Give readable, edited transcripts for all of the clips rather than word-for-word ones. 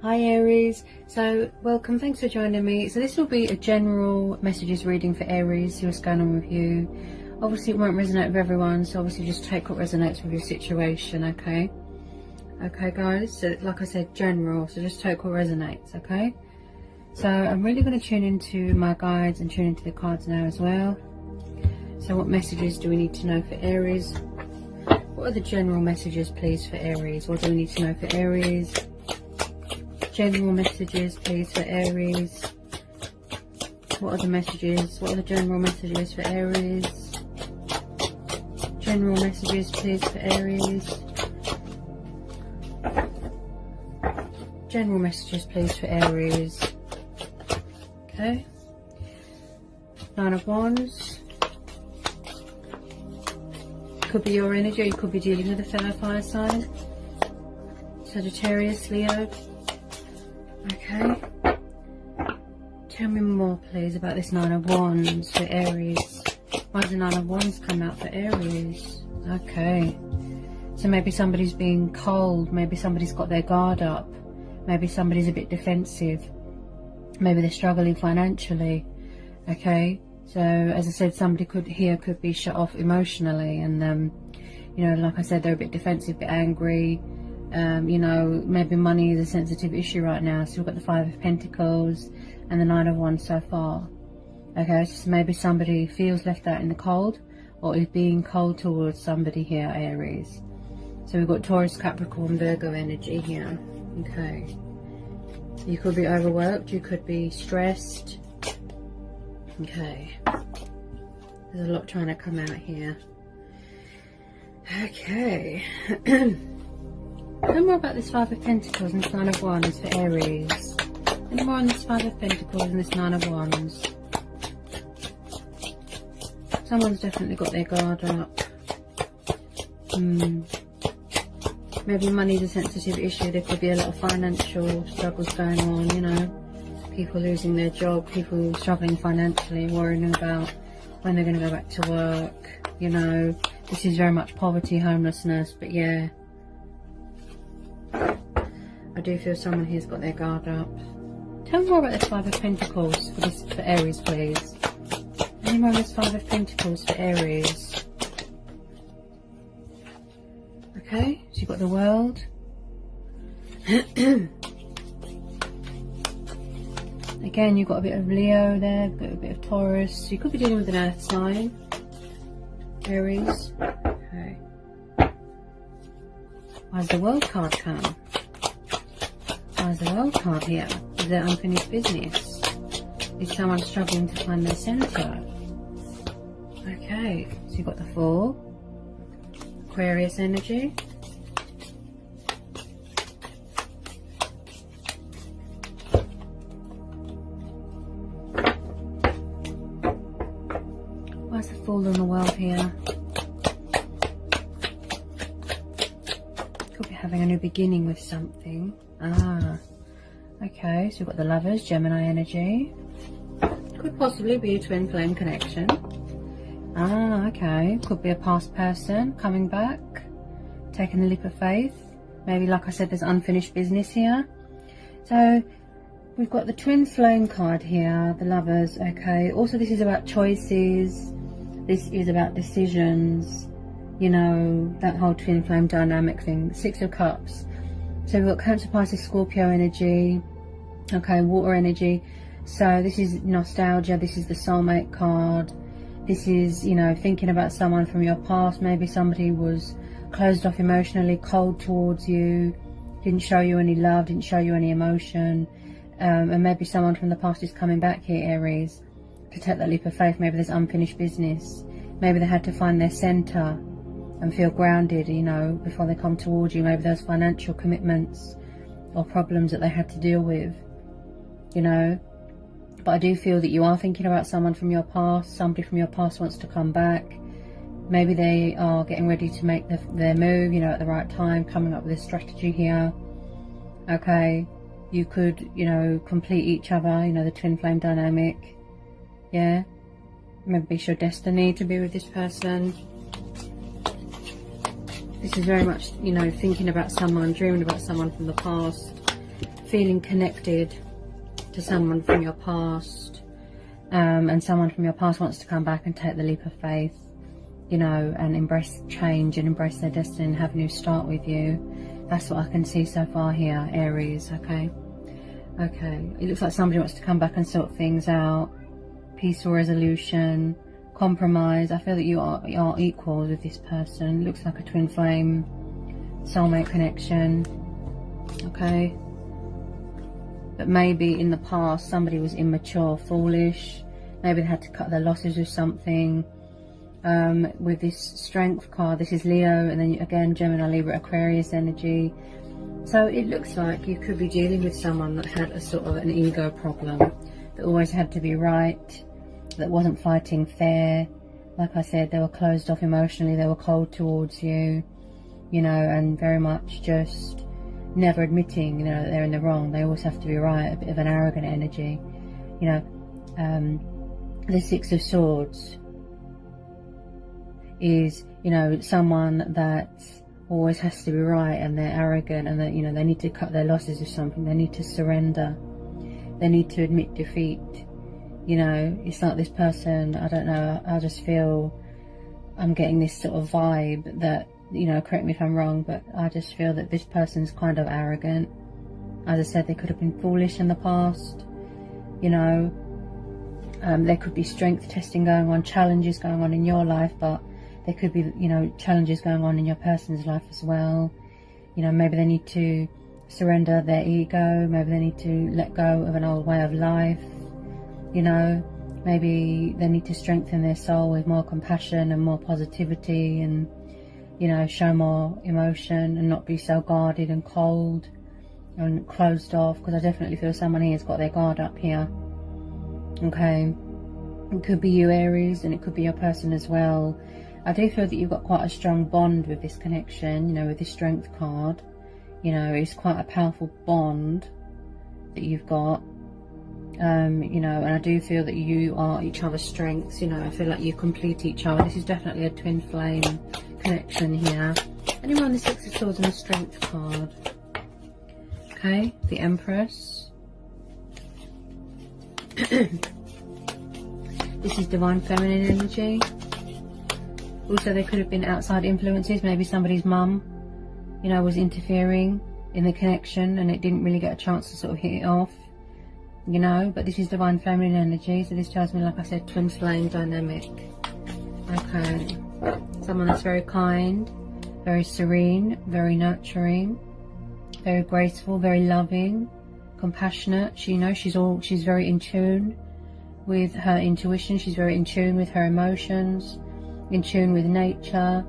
Hi Aries, so welcome, thanks for joining me. So this will be a general messages reading for Aries, see what's going on with you. Obviously it won't resonate with everyone, so obviously just take what resonates with your situation, okay? Okay guys, so like I said, general, so just take what resonates, okay? So I'm really going to tune into my guides and tune into the cards now as well. So what messages do we need to know for Aries? What are the general messages please for Aries? What do we need to know for Aries? General messages please for Aries. What are the messages? What are the general messages for Aries? General messages please for Aries. General messages please for Aries. Okay. Nine of Wands. Could be your energy, or you could be dealing with a fellow fire sign. Sagittarius, Leo. Okay, tell me more please about this Nine of Wands for Aries. Why does the Nine of Wands come out for Aries? Okay, so maybe somebody's being cold, maybe somebody's got their guard up, maybe somebody's a bit defensive, maybe they're struggling financially. Okay, so as I said, somebody could be shut off emotionally, and you know, like I said, they're a bit defensive, a bit angry. You know, maybe money is a sensitive issue right now, so we've got the Five of Pentacles and the Nine of Wands so far. Okay, so maybe somebody feels left out in the cold, or is being cold towards somebody here, Aries. So we've got Taurus, Capricorn, Virgo energy here. Okay, you could be overworked, you could be stressed. Okay, there's a lot trying to come out here. Okay. Tell more about this Five of Pentacles and this Nine of Wands for Aries. Any more on this Five of Pentacles and this Nine of Wands? Someone's definitely got their guard up. Maybe money's a sensitive issue. There could be a lot of financial struggles going on, you know. People losing their job, people struggling financially, worrying about when they're going to go back to work. You know, this is very much poverty, homelessness, but yeah. I do feel someone here's got their guard up. Tell me more about this Five of Pentacles for Aries, please. Any more on this Five of Pentacles for Aries? Okay, so you've got the World. Again, you've got a bit of Leo there, got a bit of Taurus. So you could be dealing with an earth sign, Aries. Okay. Why does the World card come? Why is the World card here? Is there unfinished business? Is someone struggling to find their centre? Okay, so you've got the Four. Aquarius energy. Why is the Fool in the World here? Could be having a new beginning with something. Ah, okay, so we've got the Lovers, Gemini energy. Could possibly be a twin flame connection. Ah, okay, could be a past person coming back, taking a leap of faith. Maybe, like I said, there's unfinished business here. So we've got the twin flame card here, the Lovers. Okay, also this is about choices, this is about decisions, you know, that whole twin flame dynamic thing. Six of Cups. So we've got Cancer, Pisces, Scorpio energy. Okay, water energy. So this is nostalgia. This is the soulmate card. This is, you know, thinking about someone from your past. Maybe somebody was closed off emotionally, cold towards you, didn't show you any love, didn't show you any emotion. And maybe someone from the past is coming back here, Aries, to take that leap of faith. Maybe there's unfinished business. Maybe they had to find their centre and feel grounded, you know, before they come towards you. Maybe there's financial commitments or problems that they had to deal with, you know. But I do feel that you are thinking about someone from your past. Somebody from your past wants to come back. Maybe they are getting ready to make their move, you know, at the right time, coming up with a strategy here. Okay, you could, you know, complete each other, you know, the twin flame dynamic. Yeah, maybe it's your destiny to be with this person. This is very much, you know, thinking about someone, dreaming about someone from the past, feeling connected to someone from your past, and someone from your past wants to come back and take the leap of faith, you know, and embrace change and embrace their destiny and have a new start with you. That's what I can see so far here, Aries. Okay, it looks like somebody wants to come back and sort things out, peaceful resolution, compromise. I feel that you are equals with this person. It looks like a twin flame, soulmate connection. Okay, but maybe in the past somebody was immature, foolish. Maybe they had to cut their losses with something. With this strength card, this is Leo, and then again Gemini, Libra, Aquarius energy. So it looks like you could be dealing with someone that had a sort of an ego problem, that always had to be right, that wasn't fighting fair. Like I said, they were closed off emotionally, they were cold towards you, you know, and very much just never admitting, you know, that they're in the wrong. They always have to be right, a bit of an arrogant energy, you know. The Six of Swords is, you know, someone that always has to be right, and they're arrogant, and that, you know, they need to cut their losses with something, they need to surrender, they need to admit defeat. You know, it's like this person, I don't know, I just feel, I'm getting this sort of vibe that, you know, correct me if I'm wrong, but I just feel that this person's kind of arrogant. As I said, they could have been foolish in the past, you know. There could be strength testing going on, challenges going on in your life, but there could be, you know, challenges going on in your person's life as well. You know, maybe they need to surrender their ego, maybe they need to let go of an old way of life, you know, maybe they need to strengthen their soul with more compassion and more positivity, and, you know, show more emotion and not be so guarded and cold and closed off, because I definitely feel someone here has got their guard up here. Okay, it could be you, Aries, and it could be your person as well. I do feel that you've got quite a strong bond with this connection, you know, with this strength card. You know, it's quite a powerful bond that you've got. You know, and I do feel that you are each other's strengths. You know, I feel like you complete each other. This is definitely a twin flame connection here. Anyone, the Six of Swords and the Strength card. Okay, the Empress. This is Divine Feminine energy. Also, there could have been outside influences. Maybe somebody's mum, you know, was interfering in the connection, and it didn't really get a chance to sort of hit it off, you know. But this is Divine Feminine energy, so this tells me, like I said, twin flame dynamic. Okay, someone that's very kind, very serene, very nurturing, very graceful, very loving, compassionate. She, you know, she's very in tune with her intuition. She's very in tune with her emotions, in tune with nature.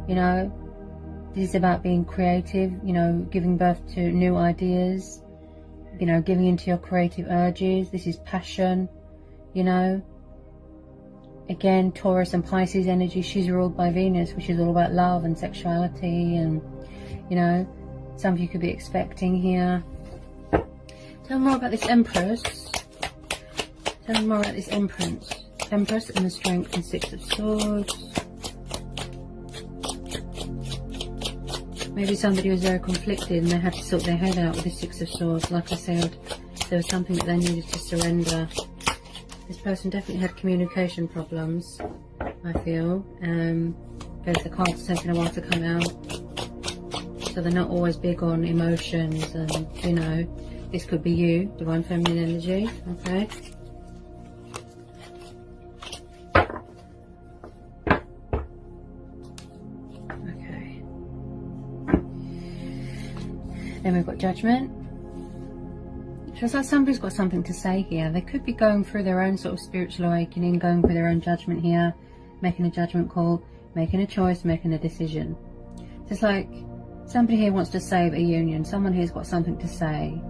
You know, this is about being creative, you know, giving birth to new ideas, you know, giving into your creative urges. This is passion, you know. Again, Taurus and Pisces energy. She's ruled by Venus, which is all about love and sexuality, and, you know, some of you could be expecting here. Tell me more about this Empress. Tell me more about this Empress. Empress and the Strength and Six of Swords. Maybe somebody was very conflicted and they had to sort their head out with the Six of Swords. Like I said, there was something that they needed to surrender. This person definitely had communication problems, I feel. Because the cards taking a while to come out. So they're not always big on emotions, and, you know, this could be you, Divine Feminine energy. Okay. Okay. Then we've got Judgment. So it's like somebody's got something to say here. They could be going through their own sort of spiritual awakening, going through their own judgment here, making a judgment call, making a choice, making a decision. So it's like somebody here wants to save a union. Someone here's got something to say.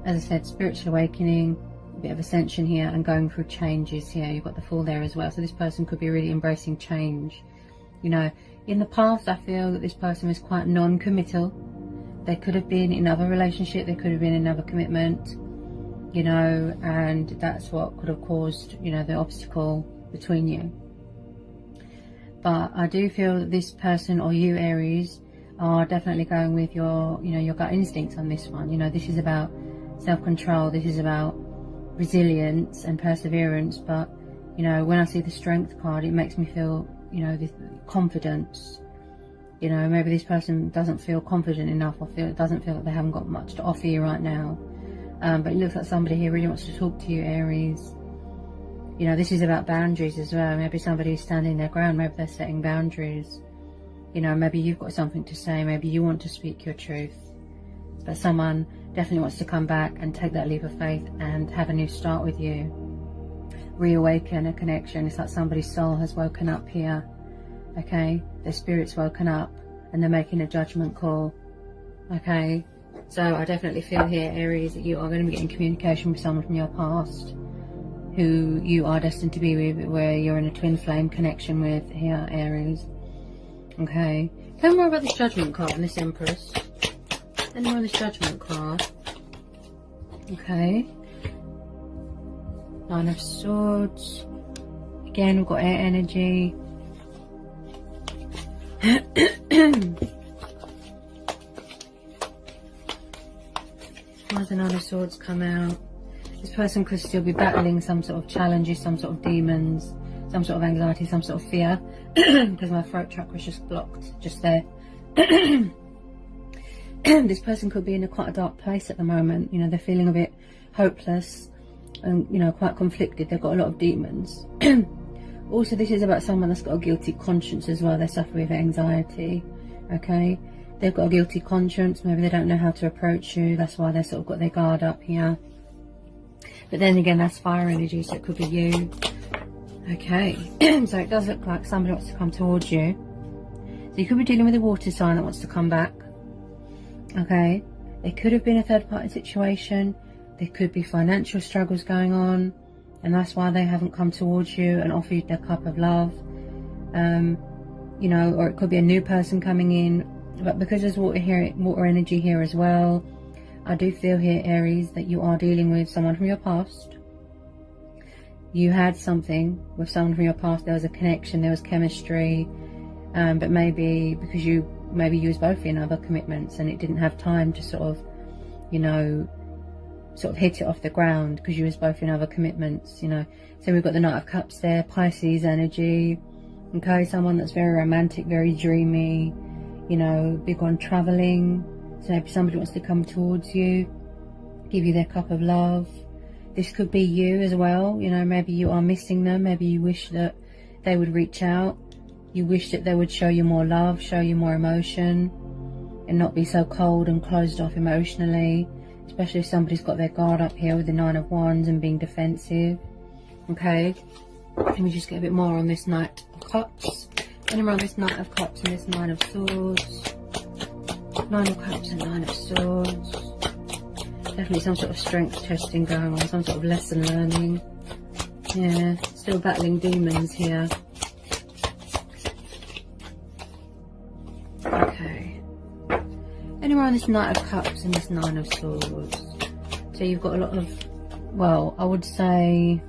As I said, spiritual awakening, a bit of ascension here, and going through changes here. You've got the Fool there as well. So this person could be really embracing change. You know, in the past, I feel that this person was quite non-committal. They could have been in another relationship, they could have been in another commitment, you know, and that's what could have caused, you know, the obstacle between you. But I do feel that this person, or you, Aries, are definitely going with your, you know, your gut instincts on this one. You know, this is about self-control, this is about resilience and perseverance. But, you know, when I see the Strength card, it makes me feel, you know, this confidence. You know, maybe this person doesn't feel confident enough, or doesn't feel that they haven't got much to offer you right now. But it looks like somebody here really wants to talk to you, Aries. You know, this is about boundaries as well. Maybe somebody's standing their ground, maybe they're setting boundaries. You know, maybe you've got something to say, maybe you want to speak your truth. But someone definitely wants to come back and take that leap of faith and have a new start with you. Reawaken a connection. It's like somebody's soul has woken up here. Okay, their spirit's woken up and they're making a judgment call. Okay, so I definitely feel here, Aries, that you are going to be getting communication with someone from your past who you are destined to be with, where you're in a twin flame connection with here, Aries. Okay, tell me more about this Judgment card and this Empress. Any more on this Judgment card? Okay, Nine of Swords. Again, we've got air energy. Why the Nine of Swords come out? This person could still be battling some sort of challenges, some sort of demons, some sort of anxiety, some sort of fear. Because my throat chakra is just blocked, just there. This person could be in quite a dark place at the moment. You know, they're feeling a bit hopeless and, you know, quite conflicted. They've got a lot of demons. Also, this is about someone that's got a guilty conscience as well. They suffer with anxiety. Okay, they've got a guilty conscience. Maybe they don't know how to approach you. That's why they've sort of got their guard up here. But then again, that's fire energy, so it could be you. Okay, so it does look like somebody wants to come towards you. So you could be dealing with a water sign that wants to come back. Okay, it could have been a third party situation. There could be financial struggles going on, and that's why they haven't come towards you and offered you their cup of love. You know, or it could be a new person coming in. But because there's water here, water energy here as well, I do feel here, Aries, that you are dealing with someone from your past. You had something with someone from your past. There was a connection, there was chemistry, but maybe because you was both in other commitments and it didn't have time to sort of, you know, sort of hit it off the ground because you was both in other commitments, you know. So we've got the Knight of Cups there, Pisces energy. Okay, someone that's very romantic, very dreamy, you know, big on traveling. So maybe somebody wants to come towards you, give you their cup of love. This could be you as well. You know, maybe you are missing them. Maybe you wish that they would reach out. You wish that they would show you more love, show you more emotion, and not be so cold and closed off emotionally. Especially if somebody's got their guard up here with the Nine of Wands and being defensive. Okay, let me just get a bit more on this Knight of Cups. And around this Knight of Cups and this Nine of Swords. Nine of Cups and Nine of Swords. Definitely some sort of strength testing going on, some sort of lesson learning. Yeah, still battling demons here. Okay. Anywhere on this Knight of Cups and this Nine of Swords. So you've got a lot of, well, I would say,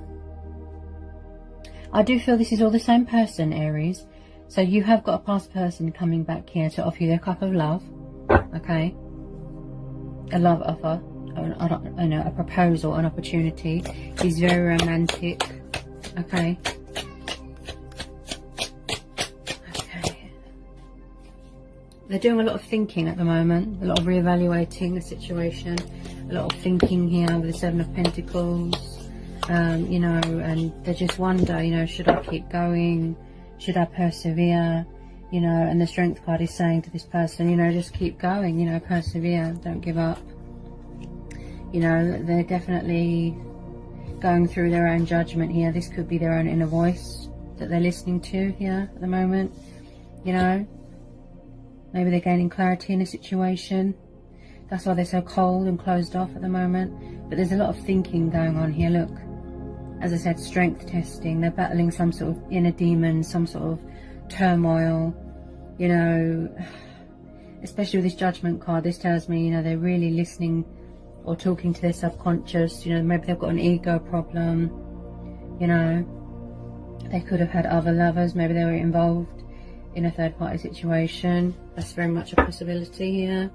I do feel this is all the same person, Aries. So you have got a past person coming back here to offer you their cup of love. Okay. A love offer. I know, a proposal, an opportunity. He's very romantic. Okay. Okay. They're doing a lot of thinking at the moment, a lot of reevaluating the situation, a lot of thinking here with the Seven of Pentacles, you know, and they just wonder, you know, should I keep going? Should I persevere? You know, and the Strength card is saying to this person, you know, just keep going, you know, persevere, don't give up. You know, they're definitely going through their own judgment here. This could be their own inner voice that they're listening to here at the moment. You know, maybe they're gaining clarity in a situation. That's why they're so cold and closed off at the moment. But there's a lot of thinking going on here. Look, as I said, strength testing. They're battling some sort of inner demon, some sort of turmoil. You know, especially with this Judgment card, this tells me, you know, they're really listening or talking to their subconscious. You know, maybe they've got an ego problem. You know, they could have had other lovers. Maybe they were involved in a third party situation. That's very much a possibility here.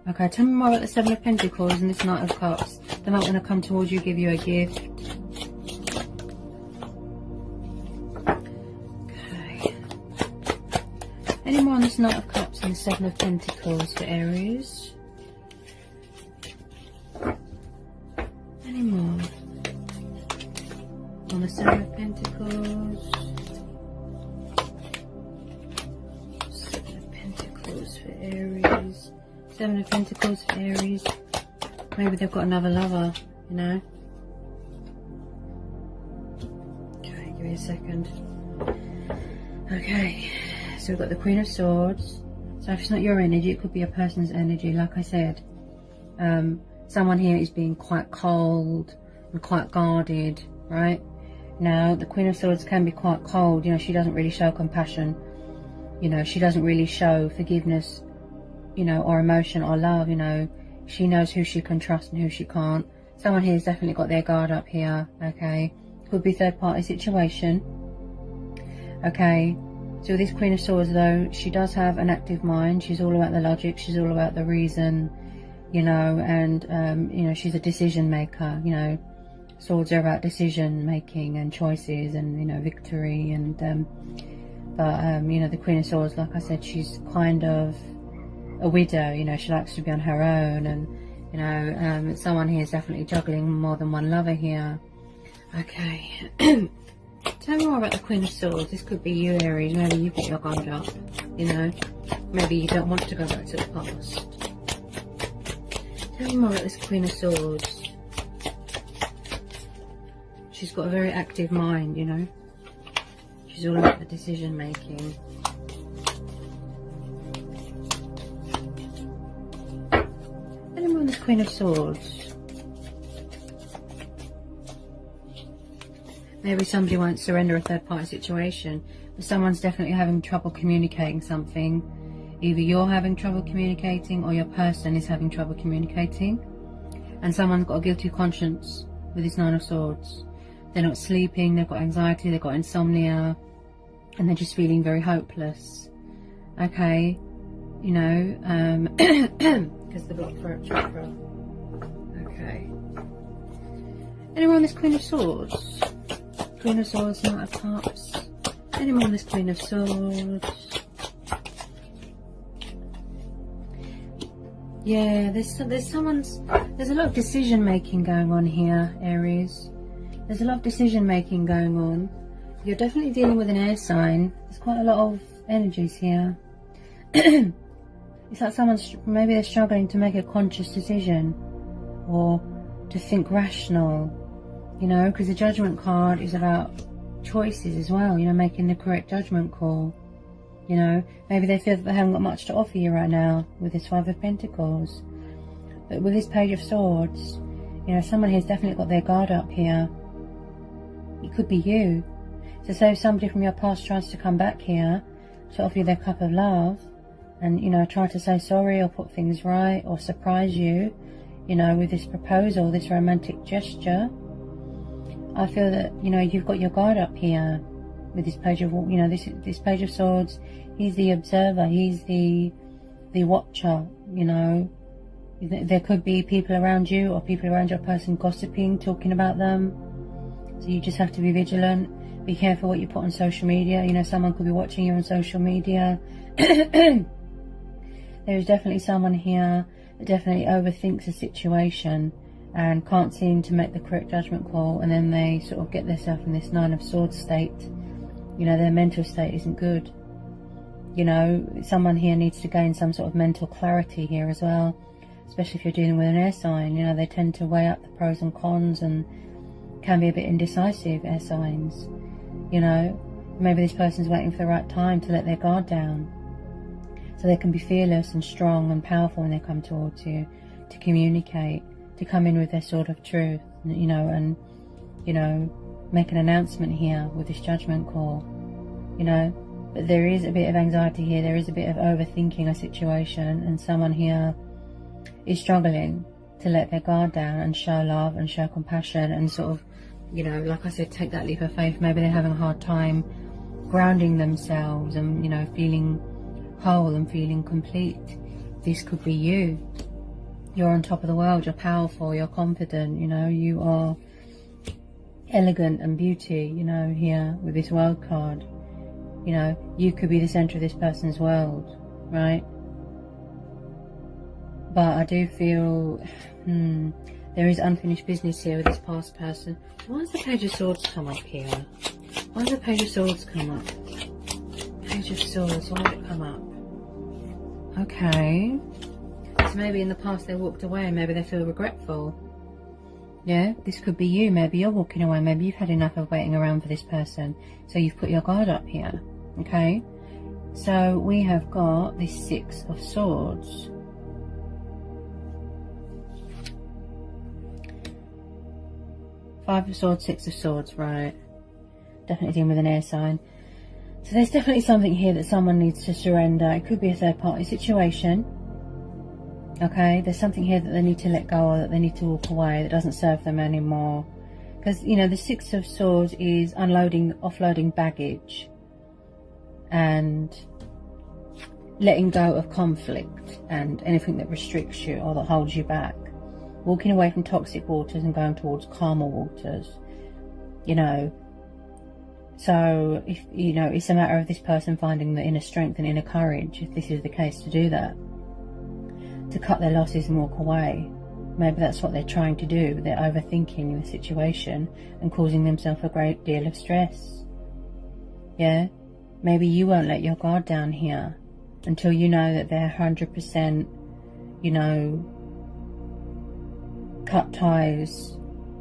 Okay, tell me more about the Seven of Pentacles and this Knight of Cups. They might want to come towards you, give you a gift. Okay. Any more on this Knight of Cups and the Seven of Pentacles for Aries? Any more on the Seven of Pentacles? Seven of Pentacles for Aries. Seven of Pentacles for Aries. Maybe they've got another lover, you know. Okay, give me a second. Okay, so we've got the Queen of Swords. So if it's not your energy, it could be a person's energy. Like I said, someone here is being quite cold and quite guarded, right? Now, the Queen of Swords can be quite cold. You know, she doesn't really show compassion. You know, she doesn't really show forgiveness, you know, or emotion or love. You know, she knows who she can trust and who she can't. Someone here has definitely got their guard up here. Okay, could be third party situation. Okay, so this Queen of Swords, though, she does have an active mind. She's all about the logic, she's all about the reason, you know, and you know, she's a decision maker. You know, swords are about decision making and choices and, you know, victory. And you know, the Queen of Swords, like I said, she's kind of a widow. You know, she likes to be on her own, and you know, someone here is definitely juggling more than one lover here. Okay. Tell me more about the Queen of Swords. This could be you, Aries. Maybe you've got your guard up, you know. Maybe you don't want to go back to the past. Tell me more about this Queen of Swords. She's got a very active mind, you know. She's all about the decision making. Tell me more on this Queen of Swords. Maybe somebody won't surrender a third party situation, but someone's definitely having trouble communicating something. Either you're having trouble communicating or your person is having trouble communicating. And someone's got a guilty conscience with this Nine of Swords. They're not sleeping, they've got anxiety, they've got insomnia, and they're just feeling very hopeless. Okay, you know, because the block throat chakra. Okay. Anyone on this Queen of Swords? Queen of Swords, Knight of Cups. Anyone on this Queen of Swords? Yeah, there's a lot of decision making going on here, Aries. There's a lot of decision making going on. You're definitely dealing with an air sign. There's quite a lot of energies here. It's like maybe they're struggling to make a conscious decision or to think rational. You know, because the Judgment card is about choices as well, you know, making the correct judgment call. You know, maybe they feel that they haven't got much to offer you right now with this Five of Pentacles. But with this Page of Swords, you know, someone here's definitely got their guard up here. It could be you. So say if somebody from your past tries to come back here to offer you their cup of love and, you know, try to say sorry or put things right or surprise you, you know, with this proposal, this romantic gesture, I feel that, you know, you've got your guard up here with this Page of, you know, this Page of Swords. He's the observer, he's the watcher, you know. There could be people around you or people around your person gossiping, talking about them. So you just have to be vigilant. Be careful what you put on social media. You know, someone could be watching you on social media. There is definitely someone here that definitely overthinks a situation and can't seem to make the correct judgment call, and then they sort of get themselves in this Nine of Swords state. You know, their mental state isn't good. You know, someone here needs to gain some sort of mental clarity here as well, especially if you're dealing with an air sign. You know, they tend to weigh up the pros and cons and can be a bit indecisive, air signs. You know, maybe this person's waiting for the right time to let their guard down so they can be fearless and strong and powerful when they come towards you, to communicate, to come in with their sword of truth, you know, and, you know, make an announcement here with this judgment call, you know. But there is a bit of anxiety here, there is a bit of overthinking a situation, and someone here is struggling to let their guard down and show love and show compassion and sort of, you know, like I said, take that leap of faith. Maybe they're having a hard time grounding themselves and, you know, feeling whole and feeling complete. This could be you. You're on top of the world, you're powerful, you're confident, you know, you are elegant and beauty, you know, here with this world card. You know, you could be the center of this person's world, right? But I do feel there is unfinished business here with this past person. Why does the Page of Swords come up here? Why does the Page of Swords come up? Page of Swords, why did it come up? Okay. So maybe in the past they walked away and maybe they feel regretful. Yeah, this could be you. Maybe you're walking away. Maybe you've had enough of waiting around for this person. So you've put your guard up here. Okay. So we have got this Six of Swords. Five of Swords, Six of Swords, right. Definitely dealing with an air sign. So there's definitely something here that someone needs to surrender. It could be a third party situation. Okay, there's something here that they need to let go, or that they need to walk away, that doesn't serve them anymore. Because, you know, the Six of Swords is unloading, offloading baggage and letting go of conflict and anything that restricts you or that holds you back. Walking away from toxic waters and going towards calmer waters, you know. So, if you know, it's a matter of this person finding the inner strength and inner courage, if this is the case, to do that. To cut their losses and walk away. Maybe that's what they're trying to do. They're overthinking the situation and causing themselves a great deal of stress. Yeah? Maybe you won't let your guard down here until you know that they're 100%, you know, cut ties.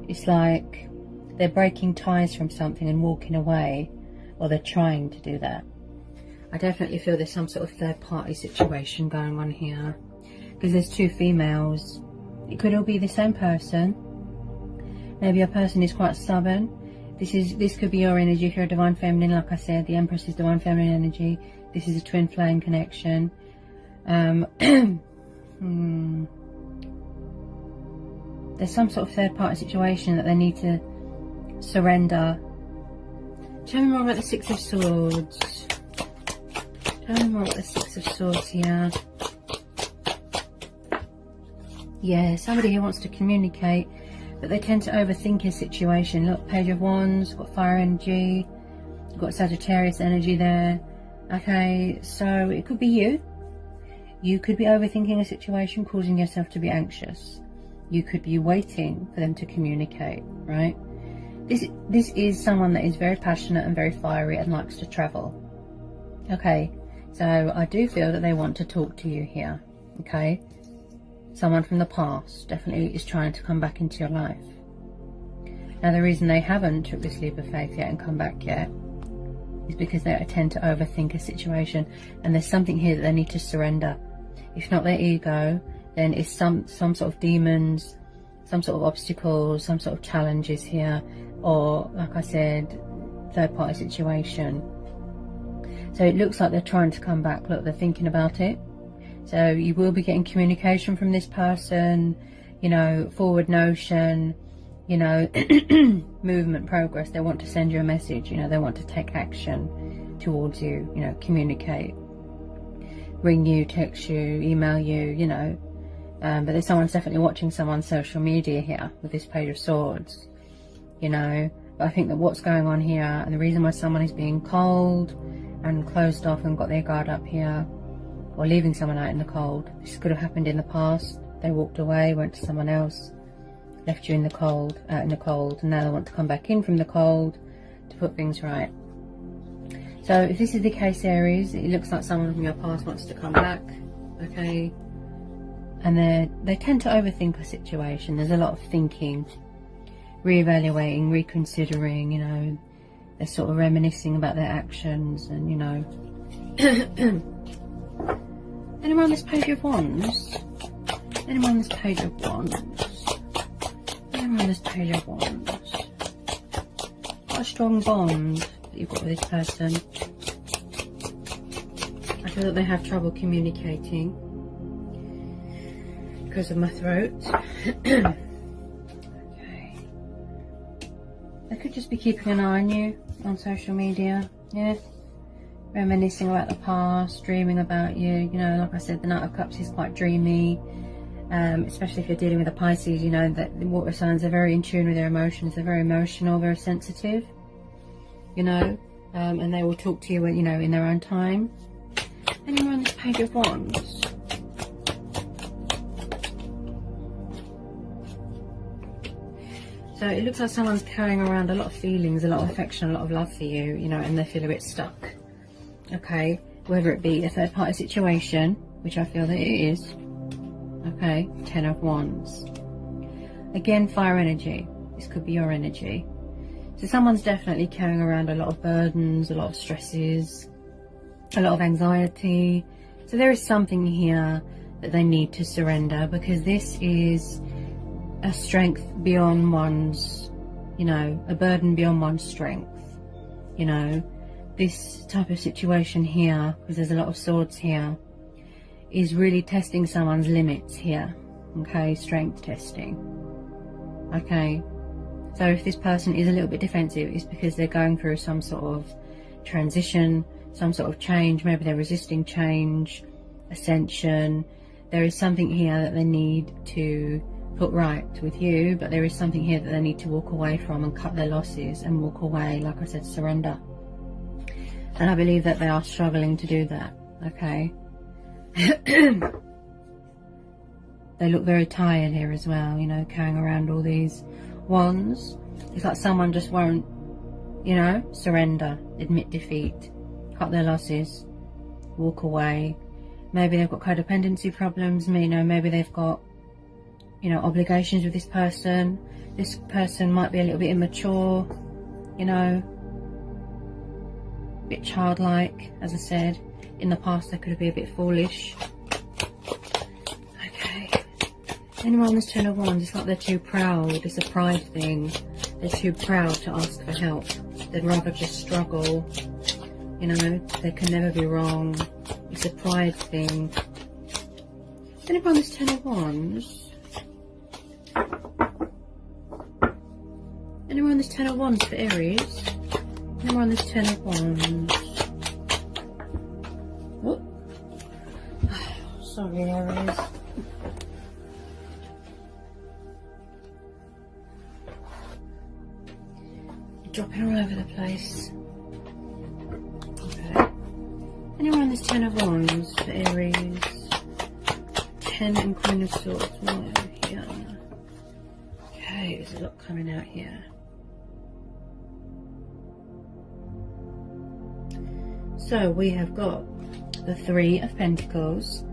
It's like they're breaking ties from something and walking away, or they're trying to do that. I definitely feel there's some sort of third party situation going on here. Because there's two females. It could all be the same person. Maybe your person is quite stubborn. This could be your energy if you're a divine feminine. Like I said, the Empress is divine feminine energy. This is a twin flame connection. There's some sort of third party situation that they need to surrender. Tell me more about the Six of Swords. Tell me more about the Six of Swords here. Yeah, somebody who wants to communicate, but they tend to overthink a situation. Look, Page of Wands, got fire energy, got Sagittarius energy there. Okay, so it could be you. You could be overthinking a situation, causing yourself to be anxious. You could be waiting for them to communicate, right? This is someone that is very passionate and very fiery and likes to travel. Okay, so I do feel that they want to talk to you here, okay? Someone from the past definitely is trying to come back into your life. Now, the reason they haven't took this leap of faith yet and come back yet is because they tend to overthink a situation, and there's something here that they need to surrender. If not their ego, then it's some sort of demons, some sort of obstacles, some sort of challenges here, or, like I said, third party situation. So it looks like they're trying to come back. Look, they're thinking about it. So you will be getting communication from this person, you know, forward notion, you know, movement, progress. They want to send you a message, you know, they want to take action towards you, you know, communicate, ring you, text you, email you, you know. But there's someone's definitely watching someone's social media here with this Page of Swords, you know. But I think that what's going on here, and the reason why someone is being cold and closed off and got their guard up here, or leaving someone out in the cold. This could have happened in the past. They walked away, went to someone else, left you in the cold, out in the cold, and now they want to come back in from the cold to put things right. So if this is the case, Aries, it looks like someone from your past wants to come back, okay? And they tend to overthink a situation. There's a lot of thinking, reevaluating, reconsidering, you know. They're sort of reminiscing about their actions and, you know. Anyone on this Page of Wands? Anyone on this Page of Wands? Anyone on this Page of Wands? What a strong bond that you've got with this person. I feel that they have trouble communicating because of my throat. Okay. They could just be keeping an eye on you on social media. Yeah. reminiscing about the past, dreaming about you. You know, like I said, the Knight of Cups is quite dreamy, especially if you're dealing with a Pisces. You know that the water signs are very in tune with their emotions. They're very emotional, very sensitive, you know, and they will talk to you, you know, in their own time. Anyone on this Page of Wands? So it looks like someone's carrying around a lot of feelings, a lot of affection, a lot of love for you, you know, and they feel a bit stuck. Okay, whether it be a third party situation, which I feel that it is. Okay, 10 of Wands. Again, fire energy. This could be your energy. So someone's definitely carrying around a lot of burdens, a lot of stresses, a lot of anxiety. So there is something here that they need to surrender, because this is a strength beyond one's, you know, a burden beyond one's strength. You know, this type of situation here, because there's a lot of swords here, is really testing someone's limits here. Okay, strength testing. Okay, so if this person is a little bit defensive, it's because they're going through some sort of transition, some sort of change. Maybe they're resisting change, ascension. There is something here that they need to put right with you, but there is something here that they need to walk away from and cut their losses and walk away, like I said, surrender. And I believe that they are struggling to do that. Okay. They look very tired here as well, you know, carrying around all these wands. It's like someone just won't, you know, surrender, admit defeat, cut their losses, walk away. Maybe they've got codependency problems, you know, maybe they've got, you know, obligations with this person. This person might be a little bit immature, you know, a bit childlike. As I said, in the past they could be a bit foolish. Okay. Anyone on this 10 of Wands, it's like they're too proud. It's a pride thing. They're too proud to ask for help. They'd rather just struggle. You know, they can never be wrong. It's a pride thing. Anyone on this 10 of Wands? Anyone on this 10 of Wands for Aries? Anyone on this 10 of Wands? What? Sorry, Aries. Dropping all over the place. Okay. Anyone on this 10 of Wands for Aries? 10 and Queen of Swords. Why here? Okay, there's a lot coming out here. So we have got the 3 of Pentacles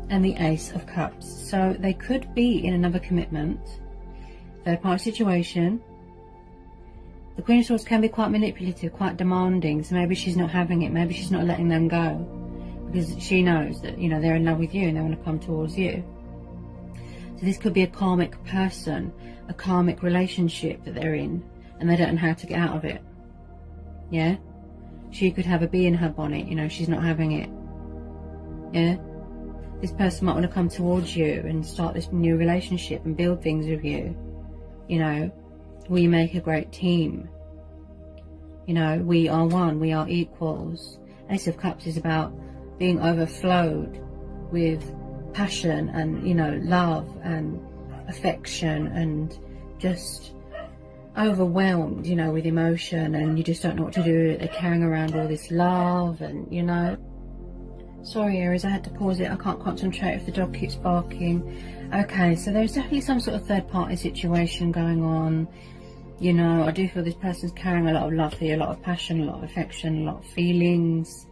and the Ace of Cups. So they could be in another commitment, third party situation. The Queen of Swords can be quite manipulative, quite demanding. So maybe she's not having it. Maybe she's not letting them go, because she knows that, you know, they're in love with you and they want to come towards you. So this could be a karmic person, a karmic relationship that they're in, and they don't know how to get out of it. Yeah? She could have a bee in her bonnet, you know, she's not having it. Yeah? This person might want to come towards you and start this new relationship and build things with you. You know, we make a great team. You know, we are one, we are equals. Ace of Cups is about being overflowed with passion and, you know, love and affection, and just overwhelmed, you know, with emotion, and you just don't know what to do. They're carrying around all this love, and, you know. Sorry, Aries, I had to pause it. I can't concentrate if the dog keeps barking. Okay, so there's definitely some sort of third party situation going on. You know, I do feel this person's carrying a lot of love for you, a lot of passion, a lot of affection, a lot of feelings,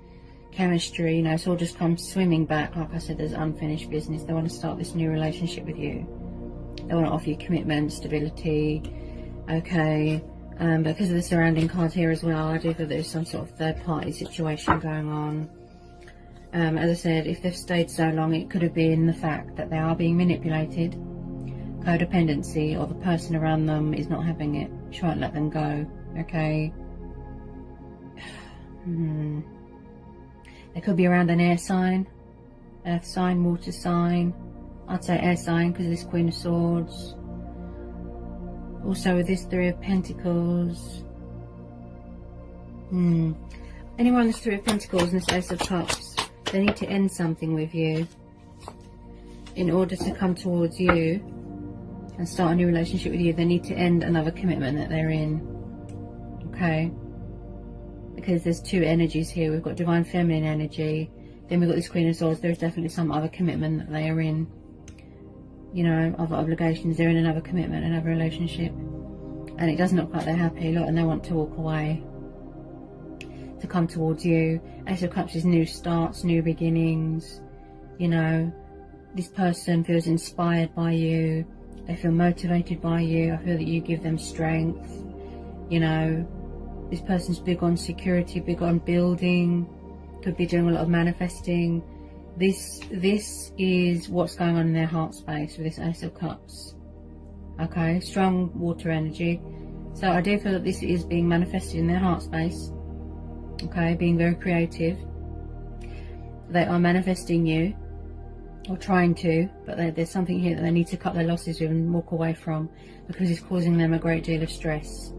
chemistry. You know, it's all just come swimming back. Like I said, there's unfinished business. They want to start this new relationship with you. They want to offer you commitment, stability. Okay, because of the surrounding cards here as well, I do feel there's some sort of third party situation going on. As I said, if they've stayed so long, it could have been the fact that they are being manipulated, codependency, or the person around them is not having it. She won't let them go. Okay. They could be around an air sign, earth sign, water sign. I'd say air sign because of this Queen of Swords. Also with this 3 of Pentacles. Anyone that's Three of Pentacles and this Ace of Cups, they need to end something with you in order to come towards you and start a new relationship with you. They need to end another commitment that they're in. Okay? Because there's two energies here. We've got Divine Feminine energy. Then we've got this Queen of Swords. There's definitely some other commitment that they are in. You know, other obligations. They're in another commitment, another relationship. And it doesn't look like they're happy. Look, and they want to walk away. To come towards you. Ace of Cups is new starts, new beginnings. You know, this person feels inspired by you. They feel motivated by you. I feel that you give them strength. You know, this person's big on security, big on building. Could be doing a lot of manifesting. This is what's going on in their heart space with this Ace of Cups. Okay, strong water energy. So I do feel that this is being manifested in their heart space. Okay, being very creative. They are manifesting you, or trying to, but there's something here that they need to cut their losses with and walk away from, because it's causing them a great deal of stress.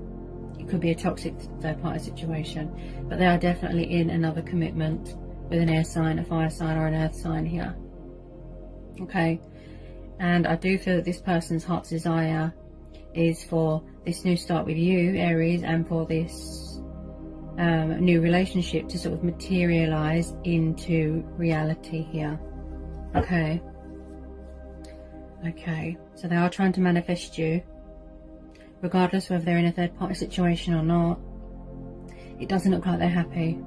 It could be a toxic third party situation, but they are definitely in another commitment with an air sign, a fire sign, or an earth sign here. Okay, and I do feel that this person's heart's desire is for this new start with you, Aries, and for this new relationship to sort of materialize into reality here. Okay, so they are trying to manifest you, regardless whether they're in a third party situation or not. It doesn't look like they're happy,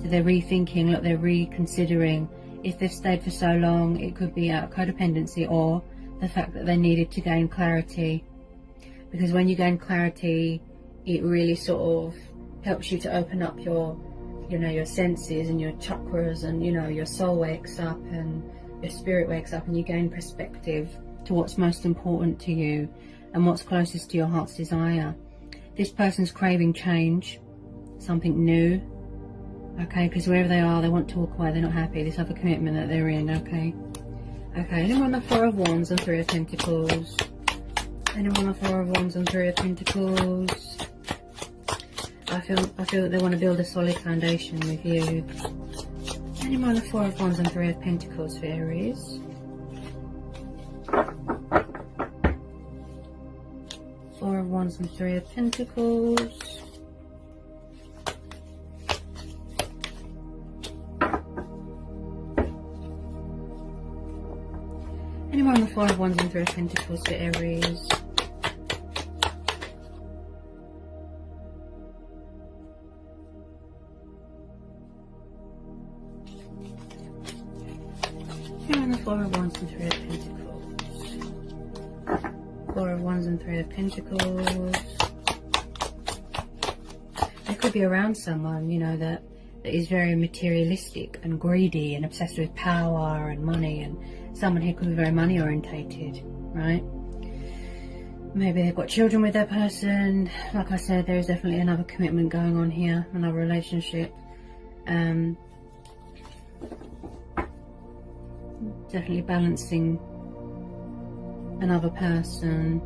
so they're rethinking. Look, they're reconsidering. If they've stayed for so long, it could be out of codependency or the fact that they needed to gain clarity, because when you gain clarity, it really sort of helps you to open up your, you know, your senses and your chakras, and, you know, your soul wakes up and your spirit wakes up, and you gain perspective to what's most important to you and what's closest to your heart's desire. This person's craving change, something new. Okay, because wherever they are, they want to walk away, they're not happy, this other commitment that they're in. Okay, anyone on the Four of Wands and Three of Pentacles? Anyone on the Four of Wands and Three of Pentacles? I feel that they want to build a solid foundation with you. Anyone on the Four of Wands and Three of Pentacles for Aries? Four of Wands and Three of Pentacles. Anyone on the Four of Wands and Three of Pentacles for Aries? Four of Wands and Three of Pentacles. Four of Wands and Three of Pentacles. They could be around someone, you know, that is very materialistic and greedy and obsessed with power and money, and someone here could be very money orientated, right? Maybe they've got children with their person. Like I said, there is definitely another commitment going on here, another relationship. Definitely balancing another person.